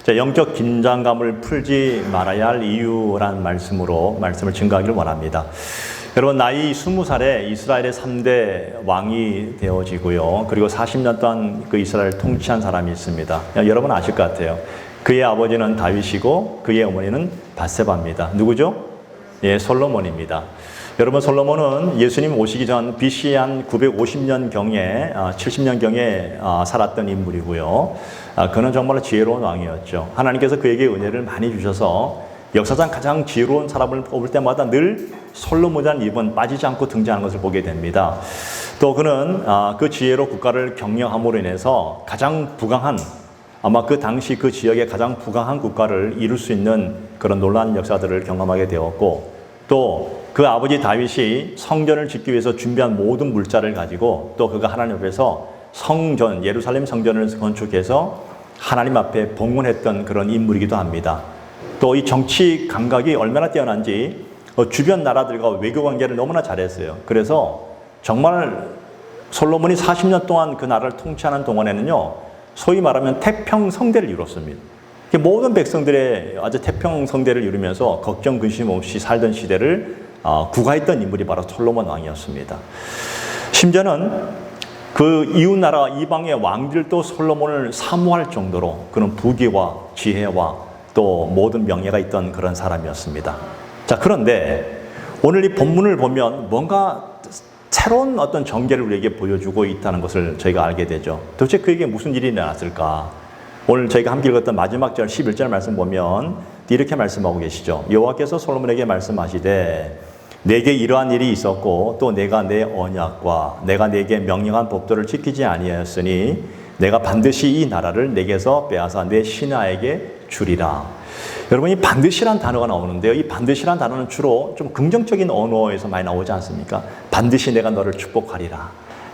자, 영적 긴장감을 풀지 말아야 할 이유란 말씀으로 말씀을 증거하기를 원합니다. 여러분, 나이 20살에 이스라엘의 3대 왕이 되어지고요. 그리고 40년 동안 그 이스라엘을 통치한 사람이 있습니다. 여러분 아실 것 같아요. 그의 아버지는 다윗이고 그의 어머니는 밧세바입니다. 누구죠? 예, 솔로몬입니다. 여러분, 솔로몬은 예수님 오시기 전 BC 한 950년경에 70년경에 살았던 인물이고요. 그는 정말로 지혜로운 왕이었죠. 하나님께서 그에게 은혜를 많이 주셔서 역사상 가장 지혜로운 사람을 뽑을 때마다 늘 솔로몬이라는 이름은 빠지지 않고 등장하는 것을 보게 됩니다. 또 그는 그 지혜로 국가를 경영함으로 인해서 가장 부강한, 아마 그 당시 그 지역의 가장 부강한 국가를 이룰 수 있는 그런 놀라운 역사들을 경험하게 되었고, 또 그 아버지 다윗이 성전을 짓기 위해서 준비한 모든 물자를 가지고 또 그가 하나님 앞에서 성전, 예루살렘 성전을 건축해서 하나님 앞에 봉헌했던 그런 인물이기도 합니다. 또 이 정치 감각이 얼마나 뛰어난지 주변 나라들과 외교 관계를 너무나 잘했어요. 그래서 정말 솔로몬이 40년 동안 그 나라를 통치하는 동안에는요, 소위 말하면 태평성대를 이뤘습니다. 모든 백성들의 아주 태평성대를 이루면서 걱정 근심 없이 살던 시대를 구가했던 인물이 바로 솔로몬 왕이었습니다. 심지어는 그 이웃나라 이방의 왕들도 솔로몬을 사모할 정도로 그런 부귀와 지혜와 또 모든 명예가 있던 그런 사람이었습니다. 자, 그런데 오늘 이 본문을 보면 뭔가 새로운 어떤 전개를 우리에게 보여주고 있다는 것을 저희가 알게 되죠. 도대체 그에게 무슨 일이 일어났을까? 오늘 저희가 함께 읽었던 마지막 절 11절 말씀 보면 이렇게 말씀하고 계시죠. 여호와께서 솔로몬에게 말씀하시되 내게 이러한 일이 있었고 또 내가 내 언약과 내가 내게 명령한 법도를 지키지 아니하였으니 내가 반드시 이 나라를 내게서 빼앗아 내 신하에게 주리라. 여러분, 이 반드시란 단어가 나오는데요. 이 반드시란 단어는 주로 좀 긍정적인 언어에서 많이 나오지 않습니까? 반드시 내가 너를 축복하리라.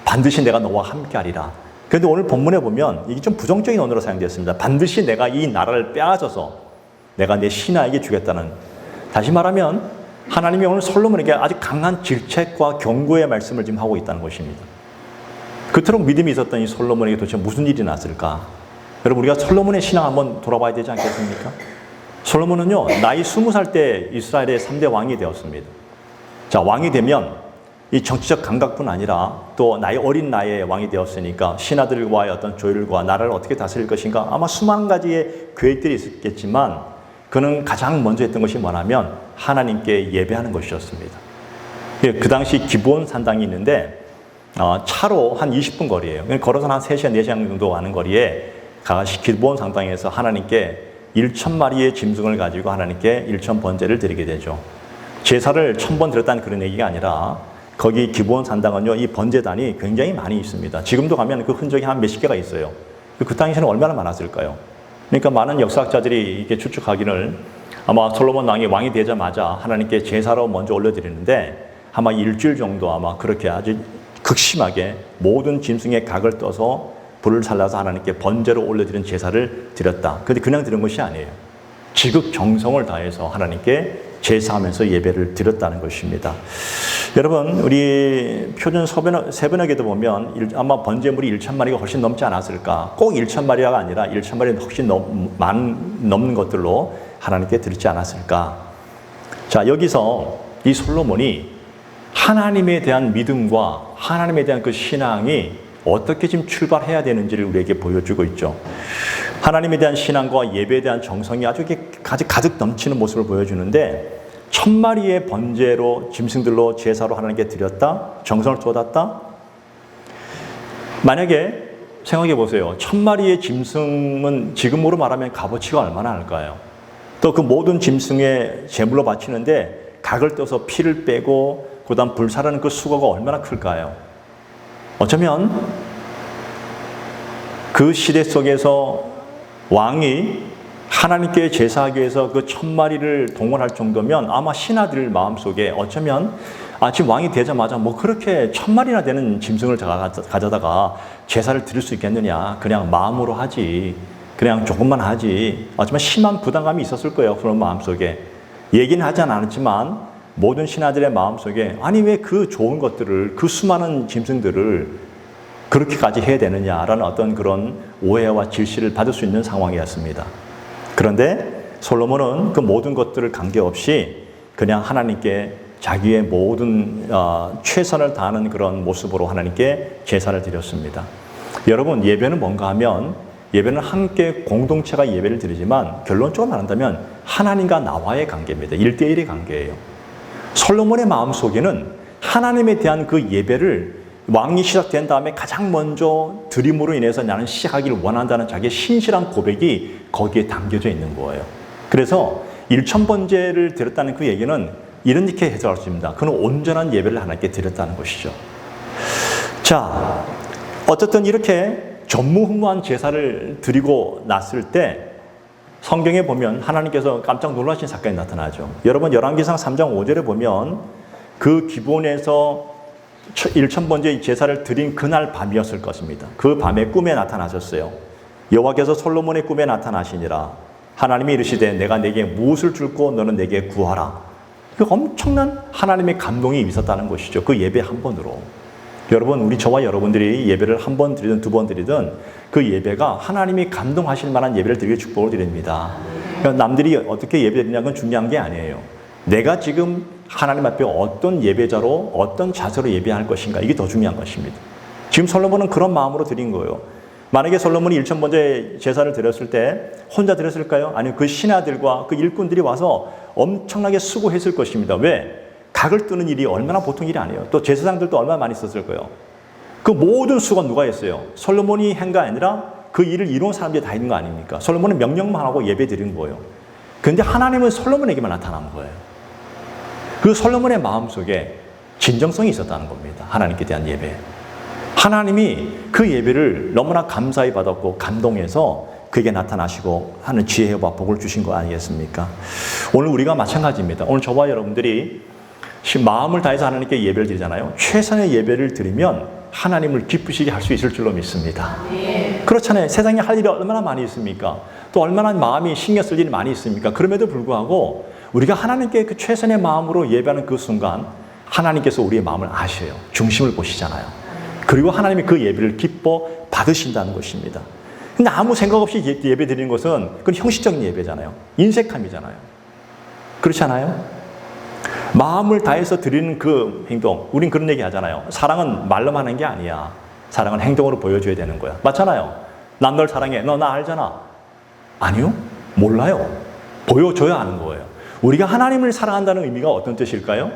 반드시 내가 너와 함께하리라. 그런데 오늘 본문에 보면 이게 좀 부정적인 언어로 사용되었습니다. 반드시 내가 이 나라를 빼앗아서 내가 내 신하에게 주겠다는, 다시 말하면 하나님이 오늘 솔로몬에게 아주 강한 질책과 경고의 말씀을 지금 하고 있다는 것입니다. 그토록 믿음이 있었던 이 솔로몬에게 도대체 무슨 일이 났을까? 여러분, 우리가 솔로몬의 신앙 한번 돌아봐야 되지 않겠습니까? 솔로몬은요, 나이 20살 때 이스라엘의 3대 왕이 되었습니다. 자, 왕이 되면 이 정치적 감각뿐 아니라 또 나이 어린 나이에 왕이 되었으니까 신하들과의 어떤 조율과 나라를 어떻게 다스릴 것인가, 아마 수만 가지의 계획들이 있었겠지만 그는 가장 먼저 했던 것이 뭐냐면 하나님께 예배하는 것이었습니다. 그 당시 기브온 산당이 있는데 차로 한 20분 거리예요. 걸어서 한 3시간, 4시간 정도 가는 거리에 기브온 산당에서 하나님께 1,000마리의 짐승을 가지고 하나님께 1,000 번제를 드리게 되죠. 제사를 1,000번 드렸다는 그런 얘기가 아니라 거기 기브온 산당은요, 이 번제단이 굉장히 많이 있습니다. 지금도 가면 그 흔적이 한 몇십 개가 있어요. 그 당시에는 얼마나 많았을까요? 그러니까 많은 역사학자들이 이렇게 추측하기를 아마 솔로몬 왕이 되자마자 하나님께 제사로 먼저 올려드리는데 아마 일주일 정도 아마 그렇게 아주 극심하게 모든 짐승의 각을 떠서 불을 살라서 하나님께 번제로 올려드린 제사를 드렸다. 그런데 그냥 드린 것이 아니에요. 지극 정성을 다해서 하나님께 제사하면서 예배를 드렸다는 것입니다. 여러분, 우리 표준 세번역에도 보면 아마 번제물이 1,000마리가 훨씬 넘지 않았을까? 꼭 1,000마리가 아니라 1,000마리 훨씬 넘는 것들로 하나님께 드리지 않았을까? 자, 여기서 이 솔로몬이 하나님에 대한 믿음과 하나님에 대한 그 신앙이 어떻게 지금 출발해야 되는지를 우리에게 보여주고 있죠. 하나님에 대한 신앙과 예배에 대한 정성이 아주 가득 넘치는 모습을 보여주는데 1,000마리의 번제로 짐승들로 제사로 하나님께 드렸다? 정성을 쏟았다? 만약에 생각해 보세요. 1,000마리의 짐승은 지금으로 말하면 값어치가 얼마나 할까요? 또 그 모든 짐승의 제물로 바치는데 각을 떠서 피를 빼고 그 다음 불사르는 그 수고가 얼마나 클까요? 어쩌면 그 시대 속에서 왕이 하나님께 제사하기 위해서 그 1,000마리를 동원할 정도면 아마 신하들 마음속에 어쩌면 지금 왕이 되자마자 뭐 그렇게 1,000마리나 되는 짐승을 가져다가 제사를 드릴 수 있겠느냐, 그냥 마음으로 하지, 그냥 조금만 하지, 어쩌면 심한 부담감이 있었을 거예요. 그런 마음속에 얘기는 하지 않았지만 모든 신하들의 마음속에 아니 왜 그 좋은 것들을, 그 수많은 짐승들을 그렇게까지 해야 되느냐라는 어떤 그런 오해와 질시를 받을 수 있는 상황이었습니다. 그런데 솔로몬은 그 모든 것들을 관계없이 그냥 하나님께 자기의 모든 최선을 다하는 그런 모습으로 하나님께 제사를 드렸습니다. 여러분, 예배는 뭔가 하면 예배는 함께 공동체가 예배를 드리지만 결론적으로 말한다면 하나님과 나와의 관계입니다. 1대1의 관계예요. 솔로몬의 마음속에는 하나님에 대한 그 예배를 왕이 시작된 다음에 가장 먼저 드림으로 인해서 나는 시작하기를 원한다는 자기의 신실한 고백이 거기에 담겨져 있는 거예요. 그래서 1000번제를 드렸다는 그 얘기는 이렇게 해석할 수 있습니다. 그는 온전한 예배를 하나님께 드렸다는 것이죠. 자, 어쨌든 이렇게 전무후무한 제사를 드리고 났을 때 성경에 보면 하나님께서 깜짝 놀라신 사건이 나타나죠. 여러분, 열왕기상 3장 5절에 보면 그 기브온에서 1000번째 제사를 드린 그날 밤이었을 것입니다. 그 밤에 꿈에 나타나셨어요. 여호와께서 솔로몬의 꿈에 나타나시니라. 하나님이 이르시되 내가 내게 무엇을 줄고 너는 내게 구하라. 그 엄청난 하나님의 감동이 있었다는 것이죠. 그 예배 한 번으로. 여러분, 우리 저와 여러분들이 예배를 한 번 드리든 두 번 드리든 그 예배가 하나님이 감동하실 만한 예배를 드리길 축복을 드립니다. 그러니까 남들이 어떻게 예배 드리냐는 건 중요한 게 아니에요. 내가 지금 하나님 앞에 어떤 예배자로 어떤 자세로 예배할 것인가, 이게 더 중요한 것입니다. 지금 솔로몬은 그런 마음으로 드린 거예요. 만약에 솔로몬이 1000번째 제사를 드렸을 때 혼자 드렸을까요? 아니면 그 신하들과 그 일꾼들이 와서 엄청나게 수고했을 것입니다. 왜? 각을 뜨는 일이 얼마나 보통 일이 아니에요. 또 제사장들도 얼마나 많이 썼을 거예요. 그 모든 수고 누가 했어요? 솔로몬이 한 거 아니라 그 일을 이룬 사람들이 다 있는 거 아닙니까? 솔로몬은 명령만 하고 예배 드린 거예요. 그런데 하나님은 솔로몬에게만 나타난 거예요. 그 솔로몬의 마음속에 진정성이 있었다는 겁니다. 하나님께 대한 예배. 하나님이 그 예배를 너무나 감사히 받았고 감동해서 그에게 나타나시고 하는 지혜와 복을 주신 거 아니겠습니까? 오늘 우리가 마찬가지입니다. 오늘 저와 여러분들이 마음을 다해서 하나님께 예배를 드리잖아요. 최선의 예배를 드리면 하나님을 기쁘시게 할 수 있을 줄로 믿습니다. 그렇잖아요. 세상에 할 일이 얼마나 많이 있습니까? 또 얼마나 마음이 신경 쓸 일이 많이 있습니까? 그럼에도 불구하고 우리가 하나님께 그 최선의 마음으로 예배하는 그 순간 하나님께서 우리의 마음을 아셔요. 중심을 보시잖아요. 그리고 하나님이 그 예배를 기뻐 받으신다는 것입니다. 근데 아무 생각 없이 예배 드리는 것은 그건 형식적인 예배잖아요. 인색함이잖아요. 그렇지 않아요? 마음을 다해서 드리는 그 행동, 우린 그런 얘기 하잖아요. 사랑은 말로만 하는 게 아니야. 사랑은 행동으로 보여줘야 되는 거야. 맞잖아요. 난 널 사랑해. 너 나 알잖아. 아니요? 몰라요. 보여줘야 하는 거예요. 우리가 하나님을 사랑한다는 의미가 어떤 뜻일까요?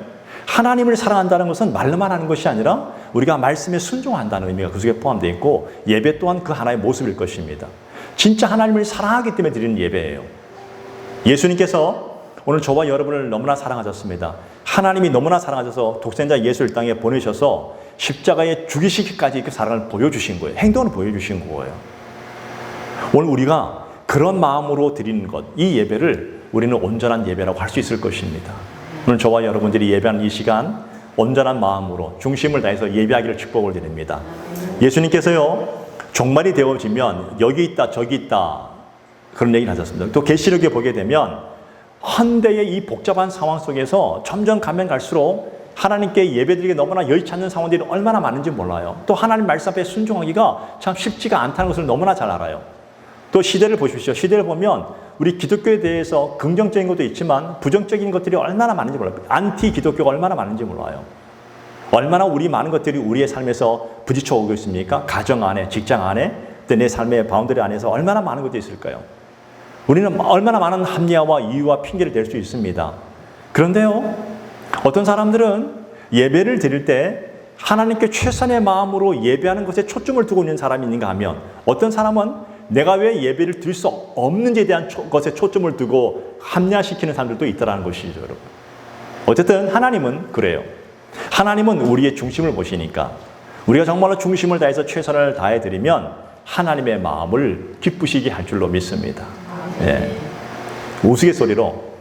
하나님을 사랑한다는 것은 말로만 하는 것이 아니라 우리가 말씀에 순종한다는 의미가 그 속에 포함되어 있고 예배 또한 그 하나의 모습일 것입니다. 진짜 하나님을 사랑하기 때문에 드리는 예배예요. 예수님께서 오늘 저와 여러분을 너무나 사랑하셨습니다. 하나님이 너무나 사랑하셔서 독생자 예수를 땅에 보내셔서 십자가에 죽이시기까지 그 사랑을 보여주신 거예요. 행동을 보여주신 거예요. 오늘 우리가 그런 마음으로 드리는 것, 이 예배를 우리는 온전한 예배라고 할 수 있을 것입니다. 오늘 저와 여러분들이 예배하는 이 시간 온전한 마음으로 중심을 다해서 예배하기를 축복을 드립니다. 예수님께서요, 종말이 되어지면 여기 있다 저기 있다 그런 얘기를 하셨습니다. 또 계시록에 보게 되면 현대의 이 복잡한 상황 속에서 점점 가면 갈수록 하나님께 예배드리기 너무나 여의치 않는 상황들이 얼마나 많은지 몰라요. 또 하나님 말씀 앞에 순종하기가 참 쉽지가 않다는 것을 너무나 잘 알아요. 또 시대를 보십시오. 시대를 보면 우리 기독교에 대해서 긍정적인 것도 있지만 부정적인 것들이 얼마나 많은지 몰라요. 안티 기독교가 얼마나 많은지 몰라요. 얼마나 우리 많은 것들이 우리의 삶에서 부딪혀 오고 있습니까? 가정 안에, 직장 안에, 또 내 삶의 바운더리 안에서 얼마나 많은 것들이 있을까요? 우리는 얼마나 많은 합리화와 이유와 핑계를 댈 수 있습니다. 그런데요, 어떤 사람들은 예배를 드릴 때 하나님께 최선의 마음으로 예배하는 것에 초점을 두고 있는 사람이 있는가 하면 어떤 사람은 내가 왜 예배를 드릴 수 없는지에 대한 것에 초점을 두고 합리화시키는 사람들도 있다는 것이죠, 여러분. 어쨌든 하나님은 그래요. 하나님은 우리의 중심을 보시니까 우리가 정말로 중심을 다해서 최선을 다해드리면 하나님의 마음을 기쁘시게 할 줄로 믿습니다. 예. 우스갯소리로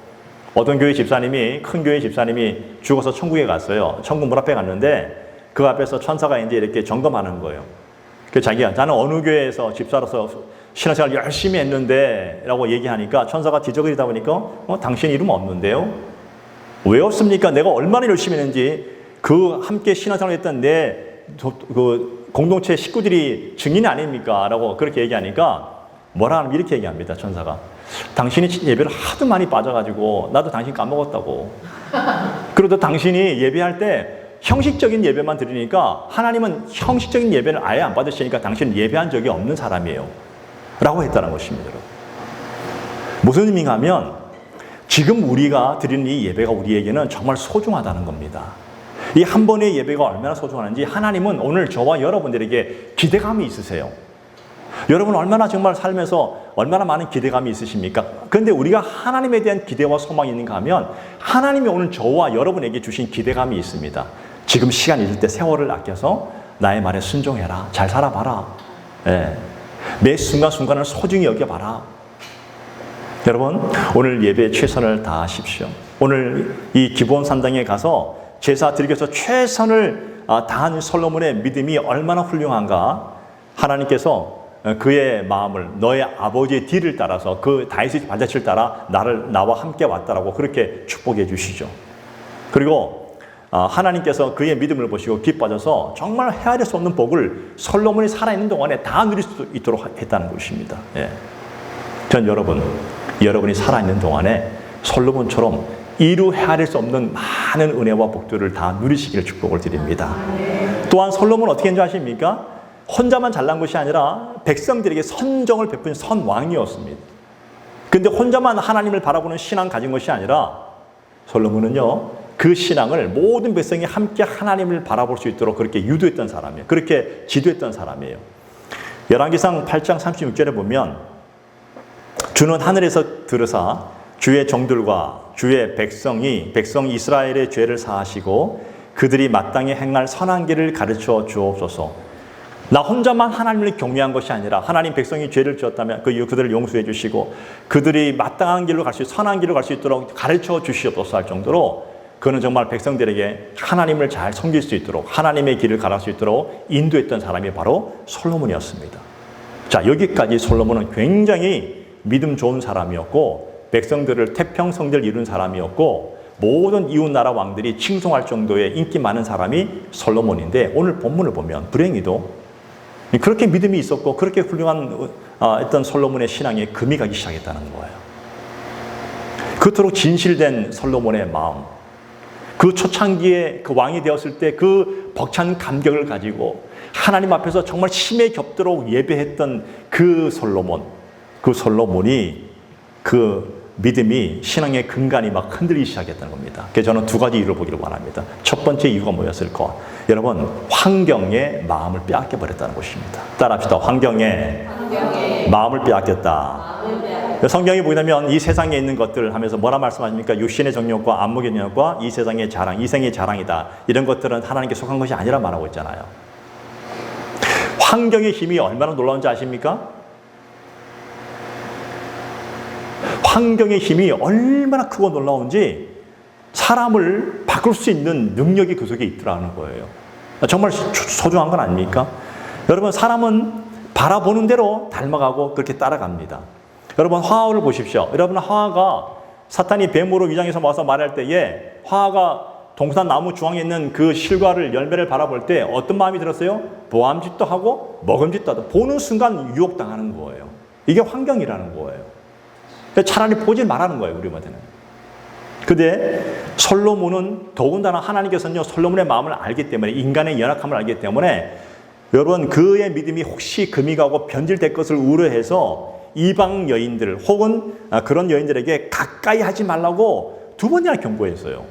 어떤 교회 집사님이, 큰 교회 집사님이 죽어서 천국에 갔어요. 천국 문 앞에 갔는데 그 앞에서 천사가 이제 이렇게 점검하는 거예요. 그 자기가 나는 어느 교회에서 집사로서 신앙생활 열심히 했는데 라고 얘기하니까 천사가 지적이다 보니까 당신 이름 없는데요? 왜 없습니까? 내가 얼마나 열심히 했는지 그 함께 신앙생활을 했던 그 공동체 식구들이 증인이 아닙니까? 라고 그렇게 얘기하니까 뭐라 하면 이렇게 얘기합니다. 천사가. 당신이 예배를 하도 많이 빠져가지고 나도 당신 까먹었다고. 그래도 당신이 예배할 때 형식적인 예배만 드리니까 하나님은 형식적인 예배를 아예 안 받으시니까 당신은 예배한 적이 없는 사람이에요. 라고 했다는 것입니다. 무슨 의미가 하면 지금 우리가 드리는 이 예배가 우리에게는 정말 소중하다는 겁니다. 이 한 번의 예배가 얼마나 소중한지 하나님은 오늘 저와 여러분들에게 기대감이 있으세요. 여러분 얼마나 정말 살면서 얼마나 많은 기대감이 있으십니까? 그런데 우리가 하나님에 대한 기대와 소망이 있는가 하면 하나님이 오늘 저와 여러분에게 주신 기대감이 있습니다. 지금 시간이 있을 때 세월을 아껴서 나의 말에 순종해라. 잘 살아봐라. 예. 매 순간순간을 소중히 여겨봐라. 여러분 오늘 예배에 최선을 다하십시오. 오늘 이 기브온 산당에 가서 제사 드리기 위해서 최선을 다한 솔로몬의 믿음이 얼마나 훌륭한가. 하나님께서 그의 마음을 너의 아버지의 뒤를 따라서 그 다윗의 발자취를 따라 나와 함께 왔다라고 그렇게 축복해 주시죠. 그리고 하나님께서 그의 믿음을 보시고 기뻐져서 정말 헤아릴 수 없는 복을 솔로몬이 살아있는 동안에 다 누릴 수 있도록 했다는 것입니다. 예. 전 여러분이 살아있는 동안에 솔로몬처럼 이루 헤아릴 수 없는 많은 은혜와 복들을 다 누리시기를 축복을 드립니다. 또한 솔로몬은 어떻게 했는지 아십니까? 혼자만 잘난 것이 아니라 백성들에게 선정을 베푼 선왕이었습니다. 그런데 혼자만 하나님을 바라보는 신앙 가진 것이 아니라 솔로몬은요, 그 신앙을 모든 백성이 함께 하나님을 바라볼 수 있도록 그렇게 유도했던 사람이에요. 그렇게 지도했던 사람이에요. 열왕기상 8장 36절에 보면 주는 하늘에서 들으사 주의 종들과 주의 백성 이스라엘의 죄를 사하시고 그들이 마땅히 행할 선한 길을 가르쳐 주옵소서. 나 혼자만 하나님을 경외한 것이 아니라 하나님 백성이 죄를 지었다면 그들을 용서해 주시고 그들이 마땅한 길로 갈 수 선한 길로 갈 수 있도록 가르쳐 주시옵소서 할 정도로 그는 정말 백성들에게 하나님을 잘 섬길 수 있도록 하나님의 길을 가를 수 있도록 인도했던 사람이 바로 솔로몬이었습니다. 자, 여기까지 솔로몬은 굉장히 믿음 좋은 사람이었고 백성들을 태평성대를 이룬 사람이었고 모든 이웃나라 왕들이 칭송할 정도의 인기 많은 사람이 솔로몬인데 오늘 본문을 보면 불행히도 그렇게 믿음이 있었고 그렇게 훌륭한 했던 솔로몬의 신앙에 금이 가기 시작했다는 거예요. 그토록 진실된 솔로몬의 마음, 그 초창기에 그 왕이 되었을 때 그 벅찬 감격을 가지고 하나님 앞에서 정말 심에 겹도록 예배했던 그 솔로몬이 그 믿음이 신앙의 근간이 막 흔들리기 시작했다는 겁니다. 그래서 저는 두 가지 이유를 보기를 원합니다. 첫 번째 이유가 뭐였을까? 여러분, 환경에 마음을 빼앗겨 버렸다는 것입니다. 따라합시다. 환경에 마음을 빼앗겼다. 성경이 보이면 이 세상에 있는 것들 하면서 뭐라 말씀하십니까? 육신의 정욕과 안목의 정욕과 이 세상의 자랑, 이생의 자랑이다. 이런 것들은 하나님께 속한 것이 아니라 말하고 있잖아요. 환경의 힘이 얼마나 놀라운지 아십니까? 환경의 힘이 얼마나 크고 놀라운지 사람을 바꿀 수 있는 능력이 그 속에 있더라는 거예요. 정말 소중한 건 아닙니까? 여러분, 사람은 바라보는 대로 닮아가고 그렇게 따라갑니다. 여러분, 하와를 보십시오. 여러분, 하와가 사탄이 뱀으로 위장해서 와서 말할 때에 하와가 동산 나무 중앙에 있는 그 실과를 열매를 바라볼 때 어떤 마음이 들었어요? 보암짓도 하고 먹음짓도 하고 보는 순간 유혹당하는 거예요. 이게 환경이라는 거예요. 차라리 보지 말라는 거예요, 우리한테는. 근데 솔로몬은 더군다나 하나님께서는요, 솔로몬의 마음을 알기 때문에 인간의 연약함을 알기 때문에 여러분 그의 믿음이 혹시 금이 가고 변질될 것을 우려해서 이방 여인들 혹은 그런 여인들에게 가까이 하지 말라고 두 번이나 경고했어요.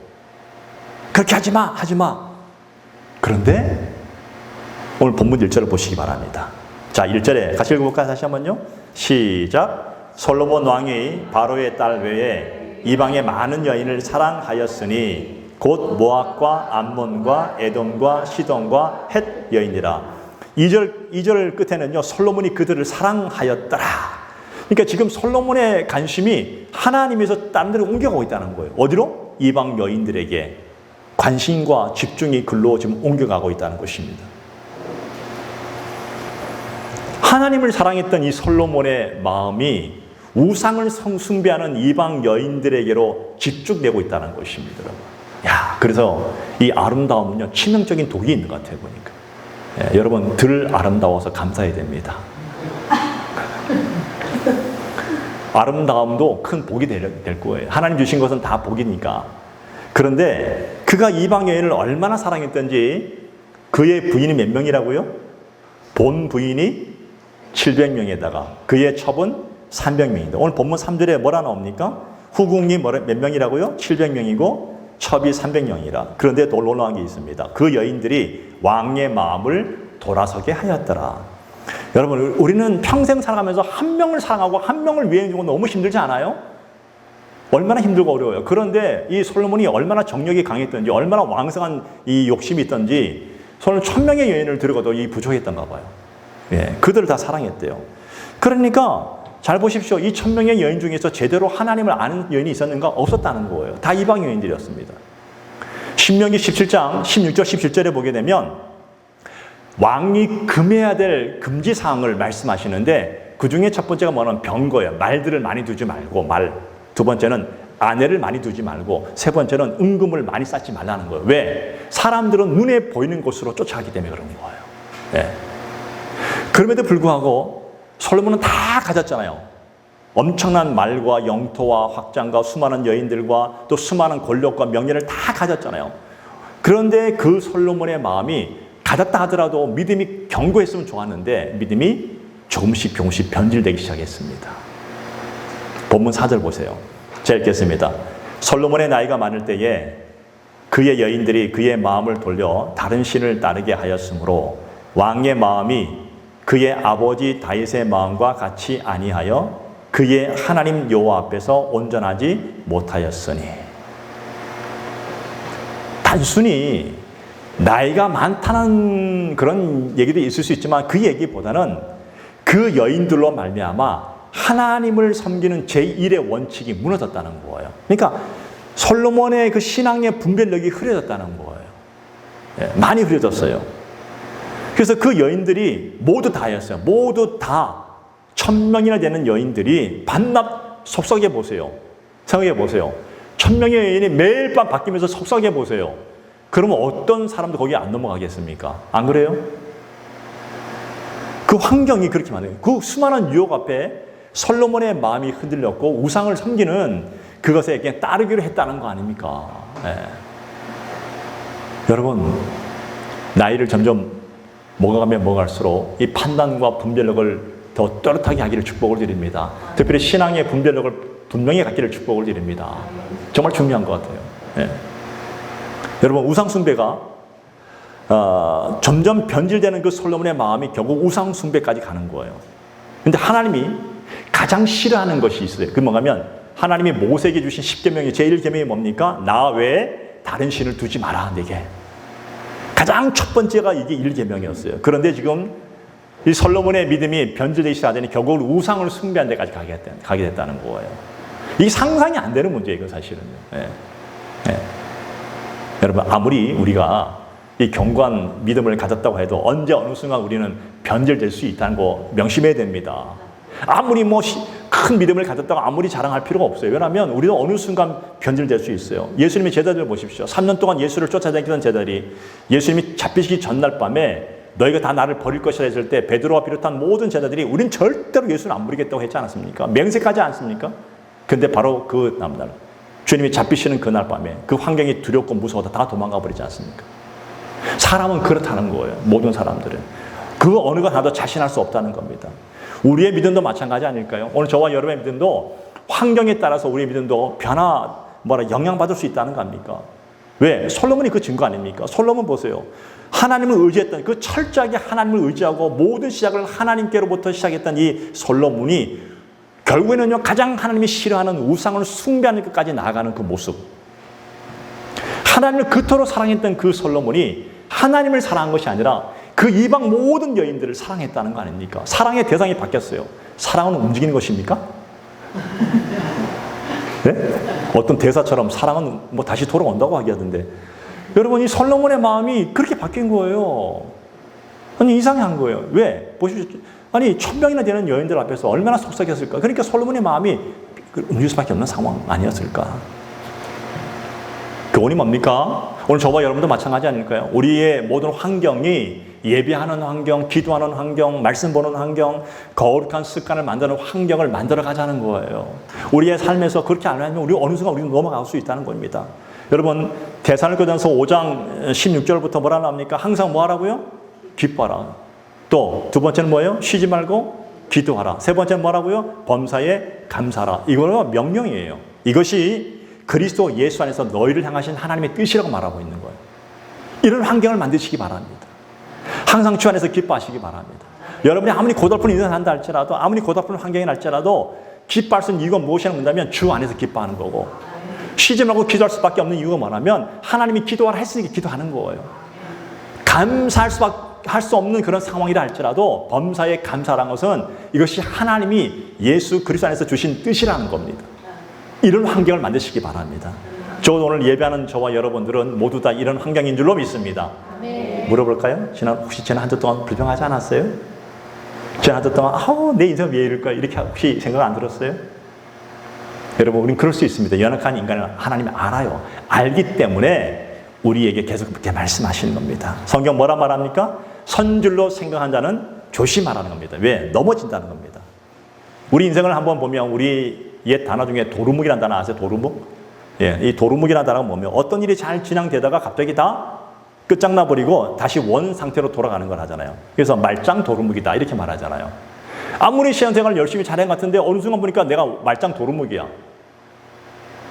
그렇게 하지 마, 하지 마. 그런데 오늘 본문 1절을 보시기 바랍니다. 자, 1절에 같이 읽어볼까요? 다시 한번요. 시작. 솔로몬 왕이 바로의 딸 외에 이방의 많은 여인을 사랑하였으니 곧 모압과 암몬과 에돔과 시돈과 헷 여인이라. 2절 끝에는요, 솔로몬이 그들을 사랑하였더라. 그러니까 지금 솔로몬의 관심이 하나님에서 다른 데로 옮겨가고 있다는 거예요. 어디로? 이방 여인들에게 관심과 집중이 글로 지금 옮겨가고 있다는 것입니다. 하나님을 사랑했던 이 솔로몬의 마음이 우상을 숭배하는 이방 여인들에게로 집중되고 있다는 것입니다, 여러분. 야, 그래서 이 아름다움은요, 치명적인 독이 있는 것 같아요, 보니까. 예, 여러분, 들 아름다워서 감사해야 됩니다. 아름다움도 큰 복이 될 거예요. 하나님 주신 것은 다 복이니까. 그런데 그가 이방 여인을 얼마나 사랑했던지 그의 부인이 몇 명이라고요? 본 부인이 700명에다가 그의 첩은 300명인데 오늘 본문 3절에 뭐라 나옵니까? 후궁이 몇 명이라고요? 700명이고 첩이 300명이라. 그런데 더 놀라운 게 있습니다. 그 여인들이 왕의 마음을 돌아서게 하였더라. 여러분, 우리는 평생 살아가면서 한 명을 사랑하고 한 명을 위해 주는 거 너무 힘들지 않아요? 얼마나 힘들고 어려워요. 그런데 이 솔로몬이 얼마나 정력이 강했던지, 얼마나 왕성한 이 욕심이 있던지, 솔로몬 1000명의 여인을 들어가도 이 부족했던가 봐요. 예, 그들을 다 사랑했대요. 그러니까 잘 보십시오. 이 1000명의 여인 중에서 제대로 하나님을 아는 여인이 있었는가? 없었다는 거예요. 다 이방 여인들이었습니다. 신명기 17장 16절 17절에 보게 되면 왕이 금해야 될 금지사항을 말씀하시는데 그 중에 첫 번째가 뭐냐면 병거예요. 말들을 많이 두지 말고 말. 두 번째는 아내를 많이 두지 말고 세 번째는 은금을 많이 쌓지 말라는 거예요. 왜? 사람들은 눈에 보이는 곳으로 쫓아가기 때문에 그런 거예요. 네. 그럼에도 불구하고 솔로몬은 다 가졌잖아요. 엄청난 말과 영토와 확장과 수많은 여인들과 또 수많은 권력과 명예를 다 가졌잖아요. 그런데 그 솔로몬의 마음이 가졌다 하더라도 믿음이 견고했으면 좋았는데 믿음이 조금씩 변질되기 시작했습니다. 본문 4절 보세요. 제가 읽겠습니다. 솔로몬의 나이가 많을 때에 그의 여인들이 그의 마음을 돌려 다른 신을 따르게 하였으므로 왕의 마음이 그의 아버지 다윗의 마음과 같이 아니하여 그의 하나님 여호와 앞에서 온전하지 못하였으니. 단순히 나이가 많다는 그런 얘기도 있을 수 있지만 그 얘기보다는 그 여인들로 말미암아 하나님을 섬기는 제1의 원칙이 무너졌다는 거예요. 그러니까 솔로몬의 그 신앙의 분별력이 흐려졌다는 거예요. 예, 많이 흐려졌어요. 그래서 그 여인들이 모두 다였어요. 모두 다 1000명이나 되는 여인들이 반납 속삭여 보세요. 생각해 보세요. 1000명의 여인이 매일 밤 바뀌면서 속삭여 보세요. 그러면 어떤 사람도 거기에 안 넘어가겠습니까? 안 그래요? 그 환경이 그렇게 많아요. 그 수많은 유혹 앞에 솔로몬의 마음이 흔들렸고 우상을 섬기는 그것에 그냥 따르기로 했다는 거 아닙니까? 네. 여러분, 나이를 점점 먹어가면 먹을수록 이 판단과 분별력을 더 또렷하게 하기를 축복을 드립니다. 특별히 신앙의 분별력을 분명히 갖기를 축복을 드립니다. 정말 중요한 것 같아요. 네. 여러분, 우상숭배가 점점 변질되는 그 솔로몬의 마음이 결국 우상숭배까지 가는 거예요. 그런데 하나님이 가장 싫어하는 것이 있어요. 그게 뭐냐면 하나님이 모세에게 주신 10계명의 제1계명이 뭡니까? 나 외에 다른 신을 두지 마라. 내게. 가장 첫 번째가 이게 1계명이었어요. 그런데 지금 이 솔로몬의 믿음이 변질되기 시작하더니 결국 우상을 숭배한 데까지 가게 됐다는 거예요. 이게 상상이 안 되는 문제예요, 사실은요. 네. 네. 여러분, 아무리 우리가 이 견고한 믿음을 가졌다고 해도 언제 어느 순간 우리는 변질될 수 있다는 거 명심해야 됩니다. 아무리 큰 믿음을 가졌다고 아무리 자랑할 필요가 없어요. 왜냐하면 우리도 어느 순간 변질될 수 있어요. 예수님의 제자들 보십시오. 3년 동안 예수를 쫓아다니던 제자들이 예수님이 잡히시기 전날 밤에 너희가 다 나를 버릴 것이라 했을 때 베드로와 비롯한 모든 제자들이 우린 절대로 예수를 안 부르겠다고 했지 않았습니까? 맹세하지 않습니까? 근데 바로 그 다음날 주님이 잡히시는 그날 밤에 그 환경이 두렵고 무서워서 다 도망가 버리지 않습니까? 사람은 그렇다는 거예요. 모든 사람들은. 그 어느 것 하나도 자신할 수 없다는 겁니다. 우리의 믿음도 마찬가지 아닐까요? 오늘 저와 여러분의 믿음도 환경에 따라서 우리의 믿음도 영향받을 수 있다는 거 아닙니까? 왜? 솔로몬이 그 증거 아닙니까? 솔로몬 보세요. 하나님을 의지했던, 그 철저하게 하나님을 의지하고 모든 시작을 하나님께로부터 시작했던 이 솔로몬이 결국에는요, 가장 하나님이 싫어하는 우상을 숭배하는 것까지 나아가는 그 모습. 하나님을 그토록 사랑했던 그 솔로몬이 하나님을 사랑한 것이 아니라 그 이방 모든 여인들을 사랑했다는 거 아닙니까? 사랑의 대상이 바뀌었어요. 사랑은 움직이는 것입니까? 네? 어떤 대사처럼 사랑은 다시 돌아온다고 하던데. 여러분, 이 솔로몬의 마음이 그렇게 바뀐 거예요. 아니, 이상한 거예요. 왜? 보십시오. 아니, 1000명이나 되는 여인들 앞에서 얼마나 속삭였을까? 그러니까 솔로몬의 마음이 움직일 수밖에 없는 상황 아니었을까? 그 교훈이 뭡니까? 오늘 저와 여러분도 마찬가지 아닐까요? 우리의 모든 환경이 예배하는 환경, 기도하는 환경, 말씀 보는 환경, 거룩한 습관을 만드는 환경을 만들어 가자는 거예요. 우리의 삶에서 그렇게 안 하면 우리 어느 순간 우리는 넘어갈 수 있다는 겁니다. 여러분, 데살로니가전서 5장 16절부터 뭐라 나옵니까? 항상 뭐 하라고요? 기뻐하라. 또 두 번째는 뭐예요? 쉬지 말고 기도하라. 세 번째는 뭐라고요? 범사에 감사하라. 이거는 명령이에요. 이것이 그리스도 예수 안에서 너희를 향하신 하나님의 뜻이라고 말하고 있는 거예요. 이런 환경을 만드시기 바랍니다. 항상 주 안에서 기뻐하시기 바랍니다. 여러분이 아무리 고달픈 인생을 한다 할지라도, 아무리 고달픈 환경이 날지라도 기뻐할 수 있는 이유가 무엇이냐고 묻는다면 주 안에서 기뻐하는 거고, 쉬지 말고 기도할 수밖에 없는 이유가 뭐냐면 하나님이 기도하라 했으니까 기도하는 거예요. 감사할 할 수 없는 그런 상황이라 할지라도 범사에 감사라는 것은 이것이 하나님이 예수 그리스도 안에서 주신 뜻이라는 겁니다. 이런 환경을 만드시기 바랍니다. 저 오늘 예배하는 저와 여러분들은 모두 다 이런 환경인 줄로 믿습니다. 물어볼까요? 혹시 지난 한 주 동안 불평하지 않았어요? 지난 한 주 동안 내 인생 왜 이럴까? 이렇게 혹시 생각 안 들었어요? 여러분, 우리는 그럴 수 있습니다. 연약한 인간을 하나님이 알아요. 알기 때문에 우리에게 계속 그렇게 말씀하시는 겁니다. 성경 뭐라 말합니까? 선줄로 생각한 자는 조심하라는 겁니다. 왜? 넘어진다는 겁니다. 우리 인생을 한번 보면 우리 옛 단어 중에 도루묵이라는 단어 아세요? 도루묵? 예, 이 도루묵이라는 단어가 뭐냐면 어떤 일이 잘 진행되다가 갑자기 다 끝장나버리고 다시 원 상태로 돌아가는 걸 하잖아요. 그래서 말짱 도루묵이다 이렇게 말하잖아요. 아무리 신앙생활을 열심히 잘한 것 같은데 어느 순간 보니까 내가 말짱 도루묵이야.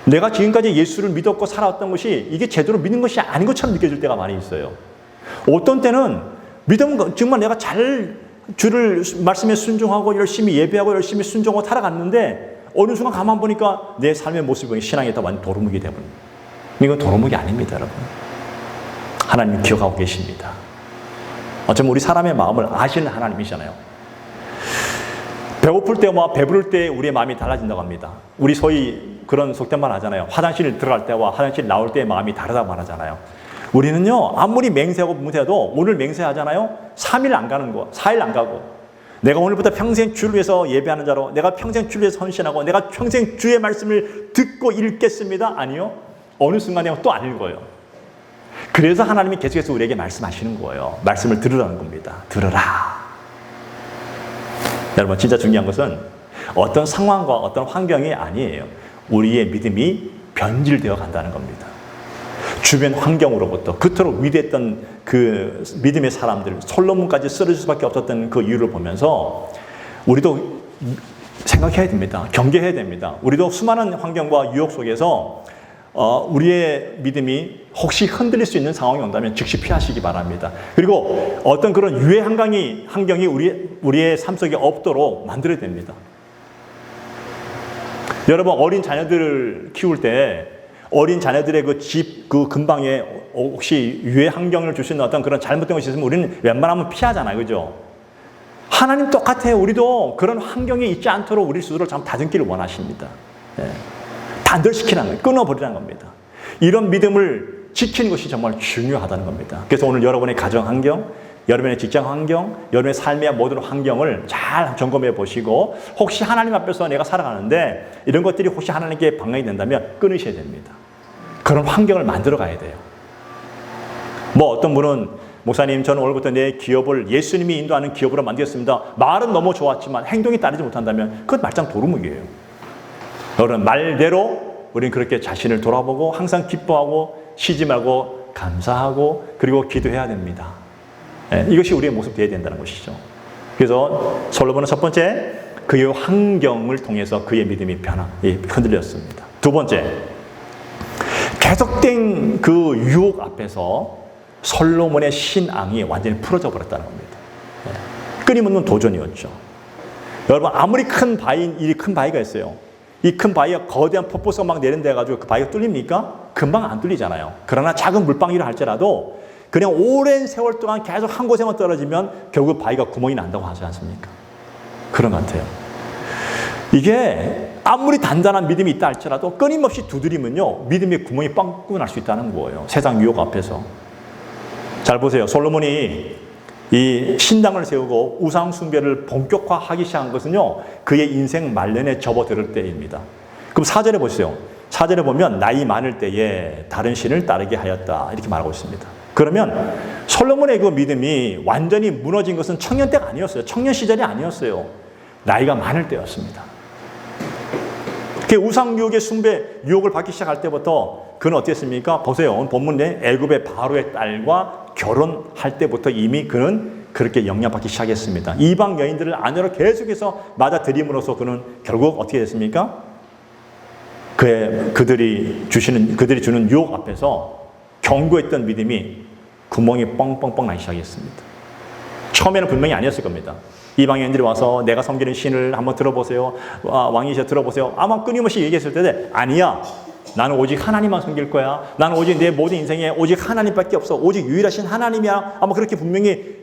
내가 지금까지 예수를 믿었고 살아왔던 것이 이게 제대로 믿는 것이 아닌 것처럼 느껴질 때가 많이 있어요. 어떤 때는 믿으면 정말 내가 잘 주를 말씀에 순종하고 열심히 예배하고 열심히 순종하고 살아갔는데 어느 순간 가만 보니까 내 삶의 모습이 보니 신앙이 더 완전 도루묵이 되버린. 이건 도루묵이 아닙니다, 여러분. 하나님 기억하고 계십니다. 어쩌면 우리 사람의 마음을 아시는 하나님이잖아요. 배고플 때와 배부를 때 우리의 마음이 달라진다고 합니다. 우리 소위 그런 속된 말 하잖아요. 화장실 들어갈 때와 화장실 나올 때의 마음이 다르다고 말하잖아요. 우리는요, 아무리 맹세하고 맹세해도 오늘 맹세하잖아요. 3일 안 가는 거, 4일 안 가고. 내가 오늘부터 평생 주를 위해서 예배하는 자로, 내가 평생 주를 위해서 헌신하고, 내가 평생 주의 말씀을 듣고 읽겠습니다. 아니요. 어느 순간에 또 안 읽어요. 그래서 하나님이 계속해서 우리에게 말씀하시는 거예요. 말씀을 들으라는 겁니다. 들으라. 여러분, 진짜 중요한 것은 어떤 상황과 어떤 환경이 아니에요. 우리의 믿음이 변질되어 간다는 겁니다. 주변 환경으로부터 그토록 위대했던 그 믿음의 사람들, 솔로몬까지 쓰러질 수밖에 없었던 그 이유를 보면서 우리도 생각해야 됩니다. 경계해야 됩니다. 우리도 수많은 환경과 유혹 속에서 우리의 믿음이 혹시 흔들릴 수 있는 상황이 온다면 즉시 피하시기 바랍니다. 그리고 어떤 그런 유해 환경이 우리의 삶 속에 없도록 만들어야 됩니다. 여러분, 어린 자녀들을 키울 때 어린 자녀들의 그 집, 그 근방에 혹시 유해 환경을 줄 수 있는 어떤 그런 잘못된 것이 있으면 우리는 웬만하면 피하잖아요. 그죠? 하나님 똑같아요. 우리도 그런 환경이 있지 않도록 우리 스스로를 참 다듬기를 원하십니다. 예. 단절시키는 거예요. 끊어버리라는 겁니다. 이런 믿음을 지키는 것이 정말 중요하다는 겁니다. 그래서 오늘 여러분의 가정 환경, 여러분의 직장 환경, 여러분의 삶의 모든 환경을 잘 점검해 보시고 혹시 하나님 앞에서 내가 살아가는데 이런 것들이 혹시 하나님께 방해가 된다면 끊으셔야 됩니다. 그런 환경을 만들어 가야 돼요. 뭐 어떤 분은 목사님, 저는 오늘부터 내 기업을 예수님이 인도하는 기업으로 만들겠습니다. 말은 너무 좋았지만 행동이 따르지 못한다면 그건 말짱 도루묵이에요. 여러분, 말대로 우리는 그렇게 자신을 돌아보고 항상 기뻐하고 쉬지 말고 감사하고 그리고 기도해야 됩니다. 네, 이것이 우리의 모습이 되어야 된다는 것이죠. 그래서 솔로몬은 첫 번째, 그의 환경을 통해서 그의 믿음이 흔들렸습니다. 두 번째, 계속된 그 유혹 앞에서 솔로몬의 신앙이 완전히 풀어져 버렸다는 겁니다. 네, 끊임없는 도전이었죠. 여러분, 아무리 큰 바위가 있어요. 이 큰 바위가 거대한 폭포수가 막 내린대가지고 그 바위가 뚫립니까? 금방 안 뚫리잖아요. 그러나 작은 물방울이라 할지라도 그냥 오랜 세월 동안 계속 한 곳에만 떨어지면 결국 바위가 구멍이 난다고 하지 않습니까? 그런 것 같아요. 이게 아무리 단단한 믿음이 있다 할지라도 끊임없이 두드리면요, 믿음의 구멍이 빵꾸 날 수 있다는 거예요. 세상 유혹 앞에서. 잘 보세요. 솔로몬이 이 신당을 세우고 우상 숭배를 본격화하기 시작한 것은요, 그의 인생 말년에 접어들 때입니다. 그럼 4절에 보세요. 4절에 보면 나이 많을 때에 다른 신을 따르게 하였다 이렇게 말하고 있습니다. 그러면 솔로몬의 그 믿음이 완전히 무너진 것은 청년 때가 아니었어요. 청년 시절이 아니었어요. 나이가 많을 때였습니다. 그 우상 유혹의 숭배 유혹을 받기 시작할 때부터 그는 어땠습니까? 보세요. 본문에 애굽의 바로의 딸과 결혼할 때부터 이미 그는 그렇게 영향받기 시작했습니다. 이방 여인들을 아내로 계속해서 맞아들임으로써 그는 결국 어떻게 됐습니까? 그들이 주는 유혹 앞에서 견고했던 믿음이 구멍이 뻥뻥뻥 나기 시작했습니다. 처음에는 분명히 아니었을 겁니다. 이방 여인들이 와서 내가 섬기는 신을 한번 들어보세요. 왕이셔 들어보세요. 아마 끊임없이 얘기했을 때 아니야. 나는 오직 하나님만 섬길 거야. 나는 오직 내 모든 인생에 오직 하나님밖에 없어. 오직 유일하신 하나님이야. 아마 그렇게 분명히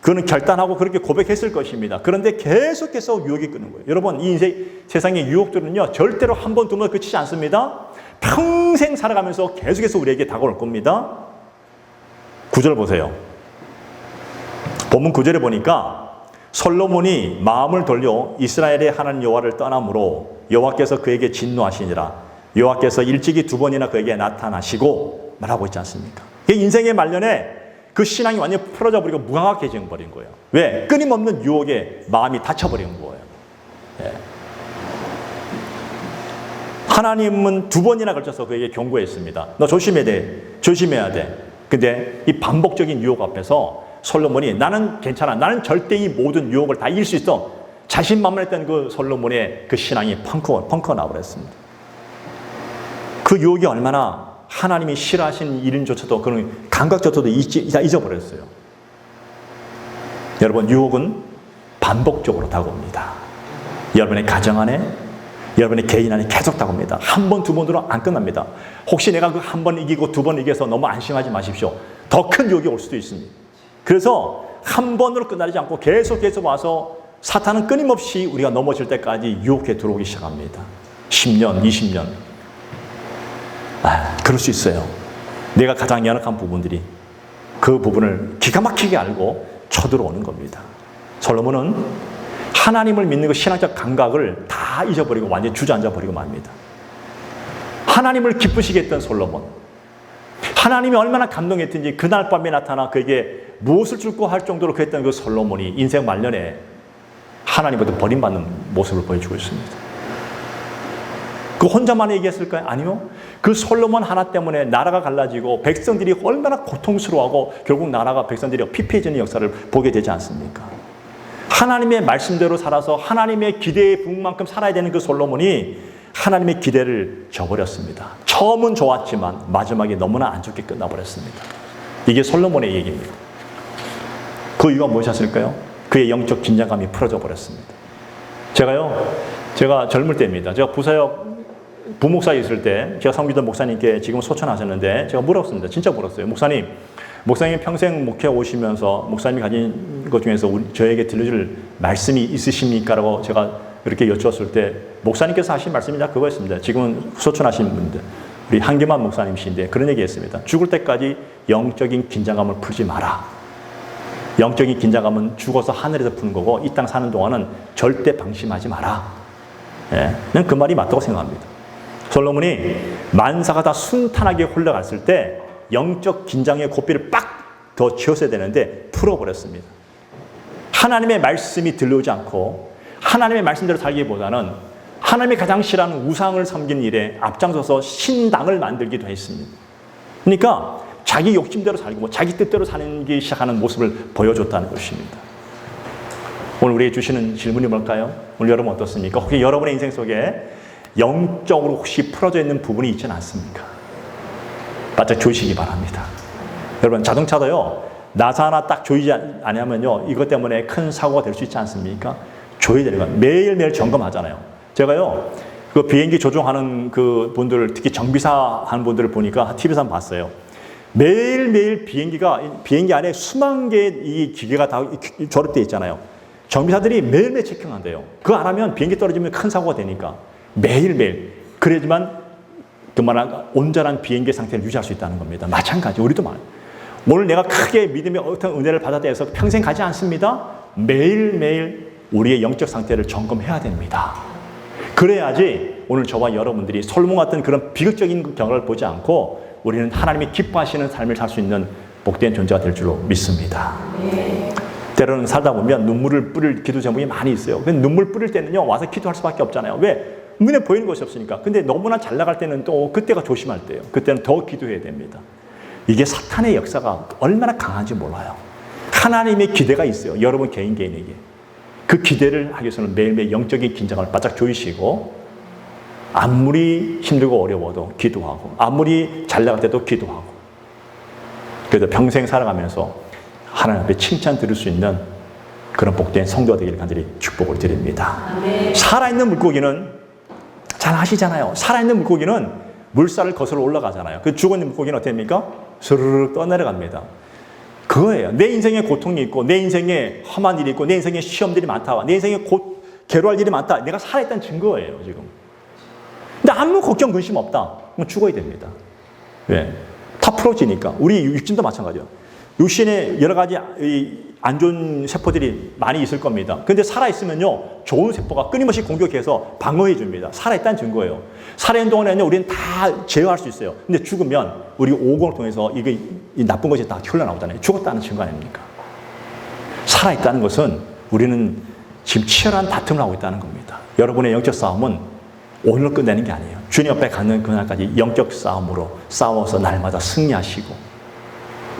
그는 결단하고 그렇게 고백했을 것입니다. 그런데 계속해서 유혹이 끄는 거예요. 여러분, 이 인생, 세상의 유혹들은요, 절대로 한 번, 두 번 그치지 않습니다. 평생 살아가면서 계속해서 우리에게 다가올 겁니다. 9절 보세요. 본문 9절에 보니까 솔로몬이 마음을 돌려 이스라엘의 하나님 여호와를 떠남으로 여호와께서 그에게 진노하시니라. 여호와께서 일찍이 2번이나 그에게 나타나시고 말하고 있지 않습니까? 인생의 말년에 그 신앙이 완전히 풀어져 버리고 무감각해져 버린 거예요. 왜? 끊임없는 유혹에 마음이 닫혀버린 거예요. 예. 하나님은 2번이나 걸쳐서 그에게 경고했습니다. 너 조심해야 돼. 조심해야 돼. 근데 이 반복적인 유혹 앞에서 솔로몬이 나는 괜찮아. 나는 절대 이 모든 유혹을 다 이길 수 있어. 자신만만했던 그 솔로몬의 그 신앙이 펑커 나버렸습니다. 그 유혹이 얼마나 하나님이 싫어하신 일인조차도 그런 감각조차도 잊어버렸어요. 여러분, 유혹은 반복적으로 다가옵니다. 여러분의 가정 안에, 여러분의 개인 안에 계속 다가옵니다. 한 번, 2번으로 안 끝납니다. 혹시 내가 그 한 번 이기고 2번 이겨서 너무 안심하지 마십시오. 더 큰 유혹이 올 수도 있습니다. 그래서 한 번으로 끝나지 않고 계속 와서 사탄은 끊임없이 우리가 넘어질 때까지 유혹해 들어오기 시작합니다. 10년, 20년. 그럴 수 있어요. 내가 가장 연약한 부분들이 그 부분을 기가 막히게 알고 쳐들어오는 겁니다. 솔로몬은 하나님을 믿는 그 신앙적 감각을 다 잊어버리고 완전히 주저앉아 버리고 맙니다. 하나님을 기쁘시게 했던 솔로몬. 하나님이 얼마나 감동했든지 그날 밤에 나타나 그에게 무엇을 줄까 할 정도로 그랬던 그 솔로몬이 인생 말년에 하나님보다 버림받는 모습을 보여주고 있습니다. 그 혼자만 얘기했을까요? 아니요. 그 솔로몬 하나 때문에 나라가 갈라지고 백성들이 얼마나 고통스러워하고 결국 나라가 백성들이 피폐해지는 역사를 보게 되지 않습니까? 하나님의 말씀대로 살아서 하나님의 기대에 부은 만큼 살아야 되는 그 솔로몬이 하나님의 기대를 저버렸습니다. 처음은 좋았지만 마지막에 너무나 안 좋게 끝나버렸습니다. 이게 솔로몬의 얘기입니다. 그 이유가 무엇이었을까요? 그의 영적 긴장감이 풀어져 버렸습니다. 제가 젊을 때입니다. 제가 부사역 부목사에 있을 때 제가 섬기던 목사님께 지금 소천하셨는데 제가 물었습니다. 진짜 물었어요. 목사님 평생 목회 오시면서 목사님이 가진 것 중에서 저에게 들려줄 말씀이 있으십니까? 라고 제가 이렇게 여쭈었을 때 목사님께서 하신 말씀이 다 그거였습니다. 지금은 소천하신 분들, 우리 한계만 목사님이신데 그런 얘기 했습니다. 죽을 때까지 영적인 긴장감을 풀지 마라. 영적인 긴장감은 죽어서 하늘에서 푸는 거고 이 땅 사는 동안은 절대 방심하지 마라. 예, 저는 그 말이 맞다고 생각합니다. 솔로몬이 만사가 다 순탄하게 흘러갔을 때 영적 긴장의 고삐를 빡 더 쥐었어야 되는데 풀어버렸습니다. 하나님의 말씀이 들려오지 않고 하나님의 말씀대로 살기보다는 하나님이 가장 싫어하는 우상을 섬기는 일에 앞장서서 신당을 만들기도 했습니다. 그러니까 자기 욕심대로 살고 자기 뜻대로 살기 시작하는 모습을 보여줬다는 것입니다. 오늘 우리에게 주시는 질문이 뭘까요? 오늘 여러분 어떻습니까? 혹시 여러분의 인생 속에 영적으로 혹시 풀어져 있는 부분이 있지는 않습니까? 바짝 조이시기 바랍니다. 여러분, 자동차도요, 나사 하나 딱 조이지 않으면요, 이것 때문에 큰 사고가 될 수 있지 않습니까? 조여야 되는 거예요. 매일매일 점검하잖아요. 제가요, 그 비행기 조종하는 그 분들, 특히 정비사 하는 분들을 보니까 TV에서 한번 봤어요. 매일매일 비행기 안에 수만 개의 이 기계가 다 조립되어 있잖아요. 정비사들이 매일매일 체킹한대요. 그거 안 하면 비행기 떨어지면 큰 사고가 되니까. 매일매일. 그래야지만 그만한 온전한 비행기 상태를 유지할 수 있다는 겁니다. 마찬가지 우리도 오늘 내가 크게 믿음의 어떤 은혜를 받았다 해서 평생 가지 않습니다. 매일매일 우리의 영적 상태를 점검해야 됩니다. 그래야지 오늘 저와 여러분들이 솔몬 같은 그런 비극적인 경험을 보지 않고 우리는 하나님이 기뻐하시는 삶을 살 수 있는 복된 존재가 될 줄로 믿습니다. 때로는 살다 보면 눈물을 뿌릴 기도 제목이 많이 있어요. 근데 눈물 뿌릴 때는요, 와서 기도할 수밖에 없잖아요. 왜? 눈에 보이는 것이 없으니까. 근데 너무나 잘 나갈 때는 또 그때가 조심할 때예요. 그때는 더 기도해야 됩니다. 이게 사탄의 역사가 얼마나 강한지 몰라요. 하나님의 기대가 있어요. 여러분 개인에게. 그 기대를 하기 위해서는 매일매일 영적인 긴장을 바짝 조이시고, 아무리 힘들고 어려워도 기도하고, 아무리 잘 나갈 때도 기도하고, 그래서 평생 살아가면서 하나님 앞에 칭찬 들을 수 있는 그런 복된 성도가 되기를 간절히 축복을 드립니다. 살아있는 물고기는 잘 아시잖아요. 살아있는 물고기는 물살을 거슬러 올라가잖아요. 그 죽어있는 물고기는 어떻게 됩니까? 스르륵 떠내려갑니다. 그거예요. 내 인생에 고통이 있고, 내 인생에 험한 일이 있고, 내 인생에 시험들이 많다, 내 인생에 괴로워할 일이 많다. 내가 살아있다는 증거예요, 지금. 근데 아무 걱정, 근심 없다. 그럼 죽어야 됩니다. 왜? 다 풀어지니까. 우리 육신도 마찬가지예요. 육신에 여러 가지 안 좋은 세포들이 많이 있을 겁니다. 근데 살아있으면요, 좋은 세포가 끊임없이 공격해서 방어해 줍니다. 살아있다는 증거예요. 살아있는 동안에는 우리는 다 제어할 수 있어요. 근데 죽으면 우리 오공을 통해서 이 나쁜 것이 다 흘러나오잖아요. 죽었다는 증거 아닙니까? 살아있다는 것은 우리는 지금 치열한 다툼을 하고 있다는 겁니다. 여러분의 영적 싸움은 오늘로 끝내는 게 아니에요. 주님 앞에 가는 그날까지 영적 싸움으로 싸워서 날마다 승리하시고,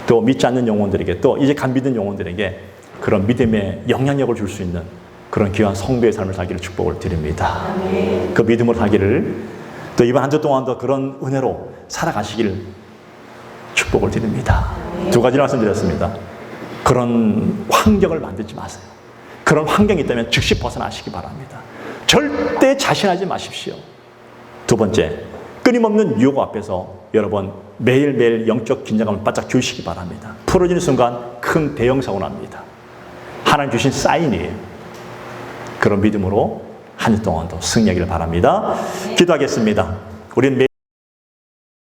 또 믿지 않는 영혼들에게, 또 이제 간 믿은 영혼들에게 그런 믿음의 영향력을 줄 수 있는 그런 귀한 성도의 삶을 살기를 축복을 드립니다. 그 믿음을 살기를, 또 이번 한 주 동안도 그런 은혜로 살아가시기를 축복을 드립니다. 두 가지 말씀드렸습니다. 그런 환경을 만들지 마세요. 그런 환경이 있다면 즉시 벗어나시기 바랍니다. 절대 자신하지 마십시오. 두 번째, 끊임없는 유혹 앞에서 여러분 매일매일 영적 긴장감을 바짝 주시기 바랍니다. 풀어지는 순간 큰 대형 사고 납니다. 하나님 주신 사인이에요. 그런 믿음으로 한 주 동안도 승리하기를 바랍니다. 기도하겠습니다. 우리는